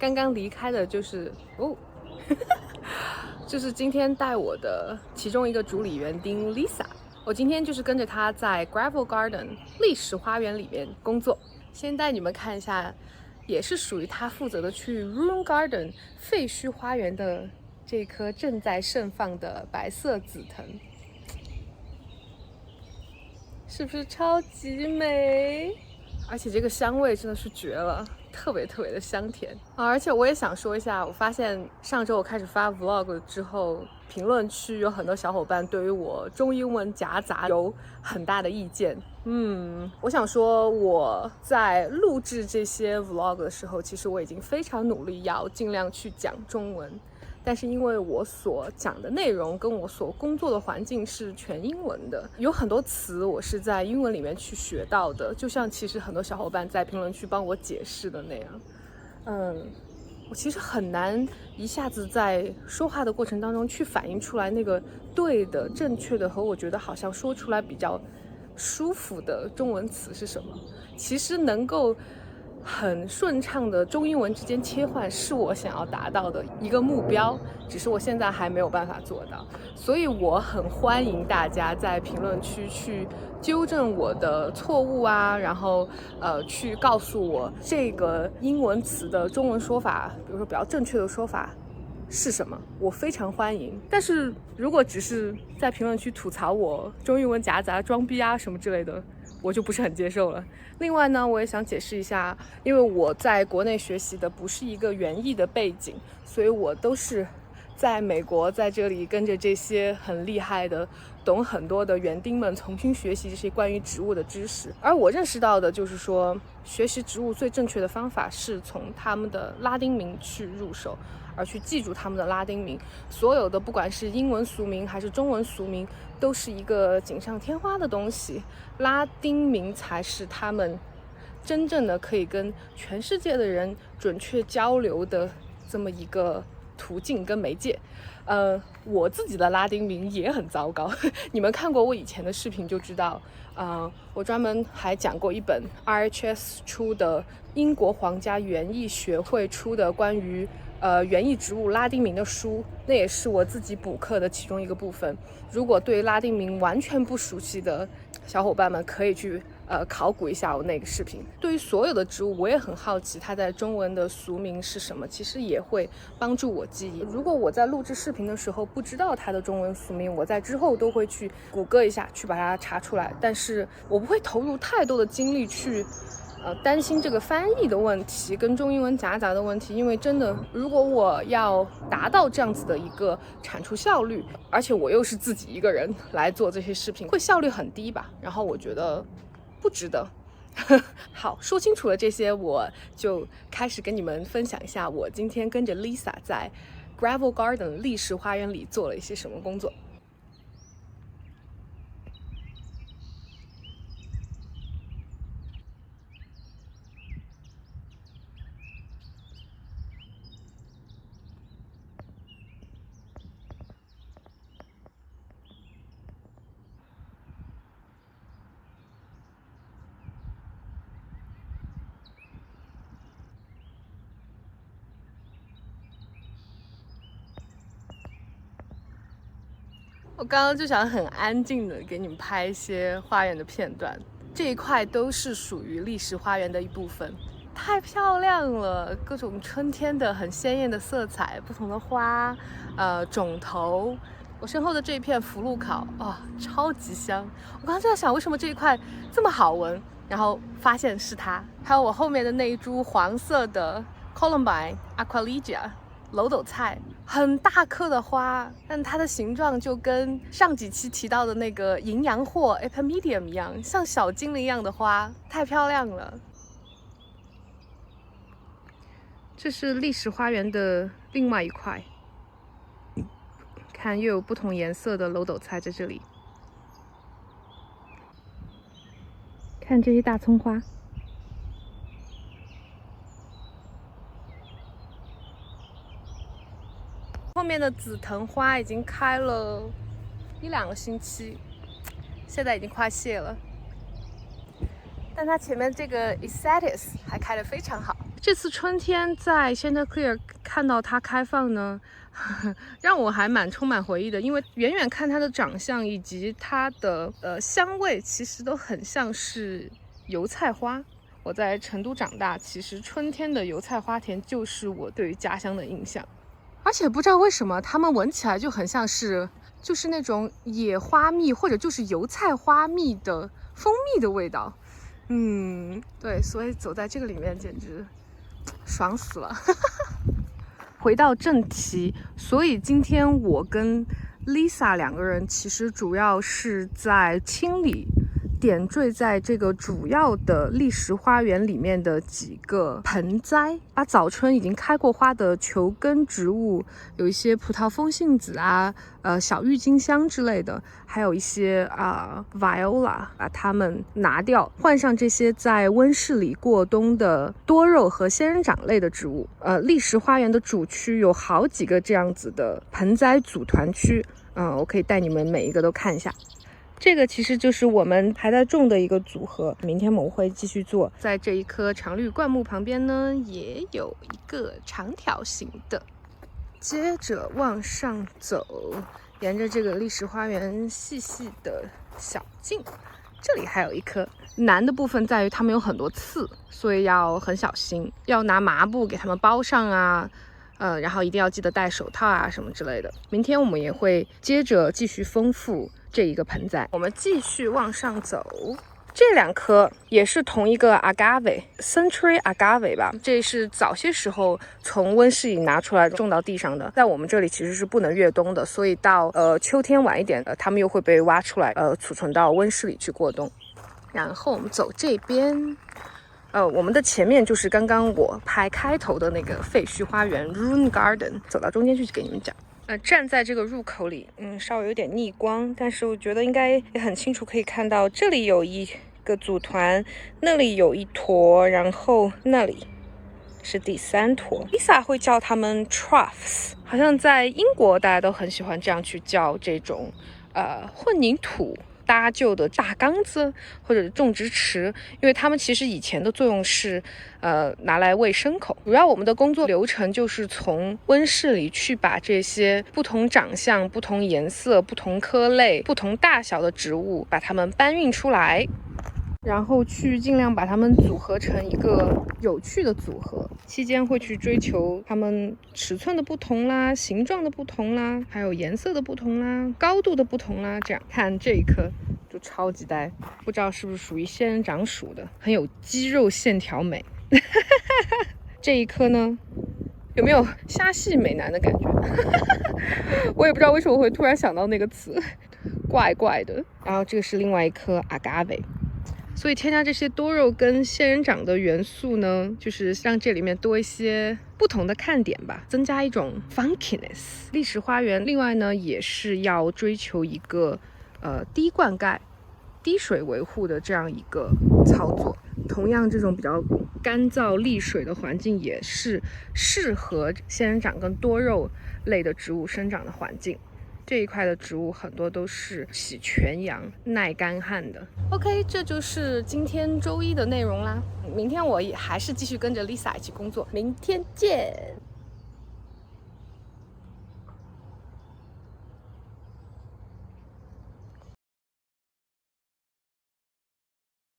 刚刚离开的就是就是今天带我的其中一个主理园丁 Lisa。我今天就是跟着她在 Gravel Garden 历史花园里面工作。先带你们看一下，也是属于她负责的区域 Ruin Garden 废墟花园的这棵正在盛放的白色紫藤，是不是超级美？而且这个香味真的是绝了，特别特别的香甜啊！而且我也想说一下，我发现上周我开始发 vlog 之后，评论区有很多小伙伴对于我中英文夹杂有很大的意见。我想说我在录制这些 vlog 的时候，其实我已经非常努力要尽量去讲中文。但是因为我所讲的内容跟我所工作的环境是全英文的，有很多词我是在英文里面去学到的，就像其实很多小伙伴在评论区帮我解释的那样。我其实很难一下子在说话的过程当中去反映出来那个对的、正确的和我觉得好像说出来比较舒服的中文词是什么。其实能够很顺畅的中英文之间切换是我想要达到的一个目标，只是我现在还没有办法做到，所以我很欢迎大家在评论区去纠正我的错误啊，然后去告诉我这个英文词的中文说法，比如说比较正确的说法是什么，我非常欢迎。但是如果只是在评论区吐槽我中英文夹杂装逼啊什么之类的，我就不是很接受了。另外呢，我也想解释一下，因为我在国内学习的不是一个园艺的背景，所以我都是在美国在这里跟着这些很厉害的懂很多的园丁们重新学习这些关于植物的知识。而我认识到的就是说，学习植物最正确的方法是从他们的拉丁名去入手，而去记住他们的拉丁名。所有的不管是英文俗名还是中文俗名，都是一个锦上添花的东西，拉丁名才是他们真正的可以跟全世界的人准确交流的这么一个途径跟媒介。我自己的拉丁名也很糟糕，你们看过我以前的视频就知道。我专门还讲过一本 RHS 出的英国皇家园艺学会出的关于园艺植物拉丁名的书，那也是我自己补课的其中一个部分。如果对拉丁名完全不熟悉的小伙伴们，可以去考古一下我那个视频。对于所有的植物，我也很好奇它在中文的俗名是什么，其实也会帮助我记忆。如果我在录制视频的时候不知道它的中文俗名，我在之后都会去谷歌一下，去把它查出来。但是我不会投入太多的精力去担心这个翻译的问题跟中英文夹杂的问题，因为真的，如果我要达到这样子的一个产出效率，而且我又是自己一个人来做这些视频，会效率很低吧，然后我觉得不值得。好，说清楚了这些，我就开始跟你们分享一下我今天跟着 Lisa 在 Gravel Garden 历史花园里做了一些什么工作。我刚刚就想很安静的给你们拍一些花园的片段，这一块都是属于历史花园的一部分，太漂亮了，各种春天的很鲜艳的色彩，不同的花，种头。我身后的这一片福禄草超级香。我刚刚就在想为什么这一块这么好闻，然后发现是它。还有我后面的那一株黄色的 Columbine Aqualegia 楼斗菜，很大颗的花，但它的形状就跟上几期提到的那个营养货 Epimedium 一样，像小精灵一样的花，太漂亮了。这是历史花园的另外一块，看又有不同颜色的楼斗菜在这里。看这些大葱花。后面的紫藤花已经开了1-2个星期，现在已经快谢了。但它前面这个 Eczetus 还开得非常好，这次春天在 Chanticleer 看到它开放呢，让我还充满回忆的，因为远远看它的长相以及它的香味，其实都很像是油菜花。我在成都长大，其实春天的油菜花田就是我对于家乡的印象。而且不知道为什么，它们闻起来就很像是就是那种野花蜜或者就是油菜花蜜的蜂蜜的味道。对，所以走在这个里面简直爽死了。回到正题，所以今天我跟 Lisa 两个人其实主要是在清理点缀在这个主要的历史花园里面的几个盆栽，把早春已经开过花的球根植物，有一些葡萄风信子啊，小郁金香之类的，还有一些viola， 把它们拿掉，换上这些在温室里过冬的多肉和仙人掌类的植物。历史花园的主区有好几个这样子的盆栽组团区，我可以带你们每一个都看一下。这个其实就是我们还在种的一个组合，明天我们会继续做。在这一棵常绿灌木旁边呢，也有一个长条形的。接着往上走，沿着这个历史花园细细的小径，这里还有一棵。难的部分在于它们有很多刺，所以要很小心，要拿麻布给它们包上啊。然后一定要记得戴手套啊什么之类的。明天我们也会接着继续丰富这一个盆栽。我们继续往上走，这两棵也是同一个 agave，Century agave 吧。这是早些时候从温室里拿出来种到地上的，在我们这里其实是不能越冬的，所以到秋天晚一点，它们又会被挖出来，储存到温室里去过冬。然后我们走这边。我们的前面就是刚刚我拍开头的那个废墟花园 Ruin Garden， 走到中间去给你们讲。站在这个入口里，稍微有点逆光，但是我觉得应该也很清楚可以看到，这里有一个组团，那里有一坨，然后那里是第3坨。Lisa 会叫它们 troughs， 好像在英国大家都很喜欢这样去叫这种混凝土搭就的大缸子或者种植池，因为它们其实以前的作用是拿来喂牲口。主要我们的工作流程就是从温室里去把这些不同长相、不同颜色、不同科类、不同大小的植物把它们搬运出来，然后去尽量把它们组合成一个有趣的组合。期间会去追求它们尺寸的不同啦、形状的不同啦，还有颜色的不同啦、高度的不同啦。这样看这一颗就超级呆，不知道是不是属于仙人掌属的，很有肌肉线条美。这一颗呢，有没有虾系美男的感觉？我也不知道为什么会突然想到那个词，怪怪的。然后这个是另外一颗 agave。所以添加这些多肉跟仙人掌的元素呢，就是让这里面多一些不同的看点吧，增加一种 funkiness。历史花园另外呢，也是要追求一个低灌溉、低水维护的这样一个操作。同样，这种比较干燥沥水的环境也是适合仙人掌跟多肉类的植物生长的环境。这一块的植物很多都是喜全阳、耐干旱的。OK， 这就是今天周一的内容啦。明天我也还是继续跟着 Lisa 一起工作，明天见。